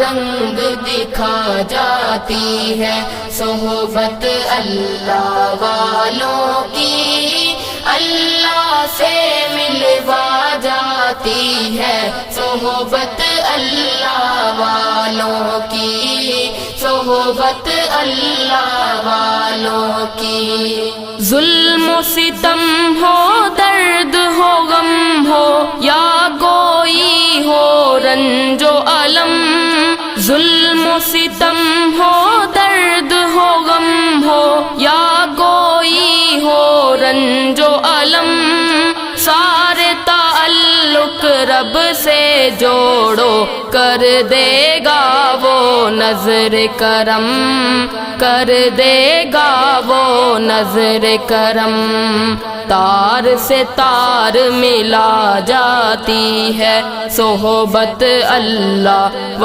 रंग दिखा जाती है सोहबत अल्लाह वालों की, अल्लाह से मिलवा जाती है सोहबत अल्लाह वालों की, सोहबत अल्लाह वालों की। जुल्म सितम हो, दर्द हो, गम हो या कोई हो रंजो अलम, जुल्म सितम हो, दर्द हो, गम हो या कोई हो रंजो अलम, सारे ताल्लुक रब से जोड़ो, कर देगा वो नजर करम, कर देगा वो नजर करम। तार से तार मिला जाती है सोहबत अल्लाह